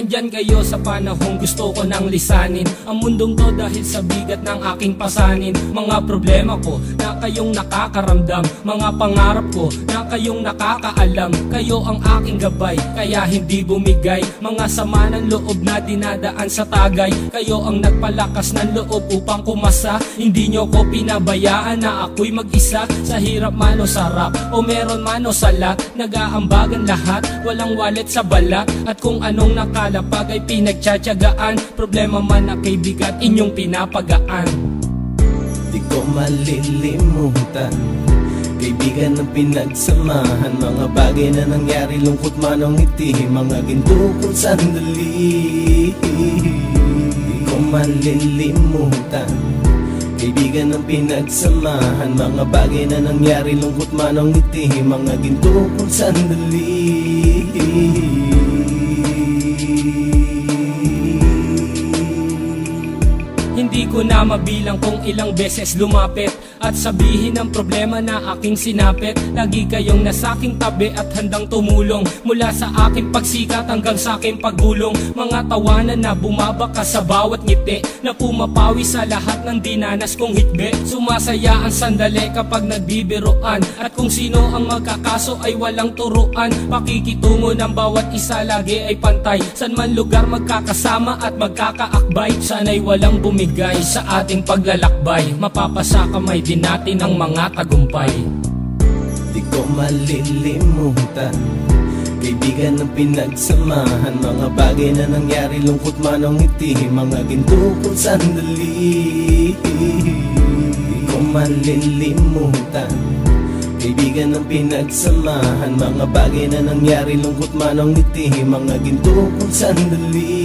Andyan kayo sa panahong gusto ko nang lisanin ang mundong to dahil sa bigat ng aking pasanin. Mga problema ko na kayong nakakaramdam, mga pangarap ko na kayong nakakaalam. Kayo ang aking gabay, kaya hindi bumigay. Mga sama ng loob na dinadaan sa tagay, kayo ang nagpalakas ng loob upang kumasa. Hindi nyo ko pinabayaan na ako'y mag-isa. Sa hirap man o sarap, o meron man o salat, nag-aambagan lahat, walang walet sa balat. At kung anong nakalapag ay pinagtsatsagaan, problema man na kay bigat inyong pinapagaan. Di ko malilimutan, kaibigan ng pinagsamahan, mga bagay na nangyari, lungkot man o ngiti, mga ginto kong sandali. Di ko malilimutan, kaibigan ng pinagsamahan, mga bagay na nangyari, lungkot man o ngiti, mga ginto kong sandali. Hindi ko na mabilang kung ilang beses lumapit at sabihin ang problema na aking sinapit. Lagi kayong nasa aking tabi at handang tumulong, mula sa aking pagsikat hanggang sa aking paggulong. Mga tawanan na bumabaka sa bawat ngiti, na pumapawi sa lahat ng dinanas kong hitbe. Sumasaya ang sandali kapag nagbibiroan, at kung sino ang magkakaso ay walang turuan. Pakikitungo ng bawat isa lagi ay pantay, san man lugar magkakasama at magkakaakbay. Sana'y walang bumigay sa ating paglalakbay, mapapasa kamay din natin ang mga tagumpay. Di ko malilimutan, kaibigan ng pinagsamahan, mga bagay na nangyari, lungkot man o ngiti, mga ginto kong sandali. Di ko malilimutan, kaibigan ng pinagsamahan, mga bagay na nangyari, lungkot man o ngiti, mga ginto kong sandali.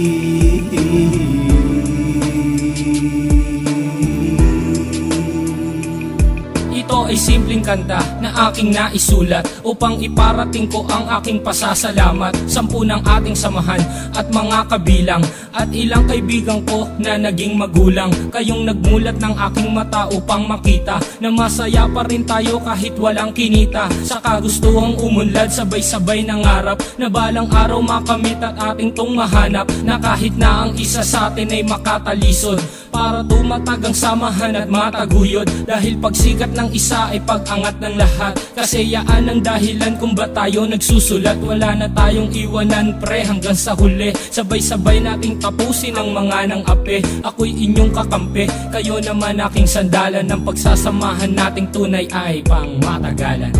Ito ay simpleng kanta na aking naisulat upang iparating ko ang aking pasasalamat. 10 ng ating samahan at mga kabilang, at ilang kaibigan ko na naging magulang. Kayong nagmulat ng aking mata upang makita na masaya pa rin tayo kahit walang kinita. Sa kagustuhang umunlad, sabay-sabay nangarap na balang araw makamit at ating tong mahanap, na kahit na ang isa sa atin ay makatalisod, para tumatag ang samahan at mataguyod. Dahil pagsikat ng isa ay pag-angat ng lahat, kasi yaan ang dahilan kung ba tayo nagsusulat. Wala na tayong iwanan pre hanggang sa huli, sabay-sabay nating tapusin ang mga nang ape. Ako'y inyong kakampi, kayo naman aking sandalan, ng pagsasamahan nating tunay ay pang matagalan.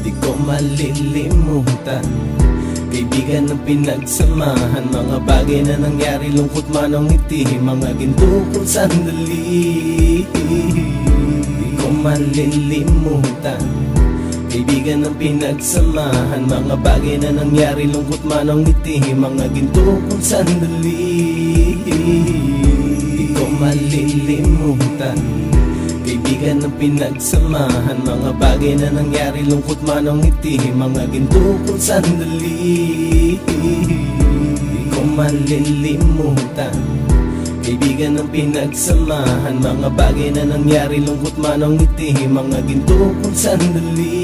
Di ko malilimutan, kaibigan ng pinagsamahan, mga bagay na nangyari, lungkot man o ngiti, mga ginto kong sandali. Di ko malilimutan, kaibigan ng pinagsamahan, mga bagay na nangyari, lungkot man o ngiti, mga ginto kong sandali. Di ko malilimutan, kaibigan ng pinagsamahan, mga bagay na nangyari, lungkot man o ngiti, mga ginto kong sandali. Di ko malilimutan, kaibigan ng pinagsamahan, mga bagay na nangyari, lungkot man o ngiti, mga ginto kong sandali.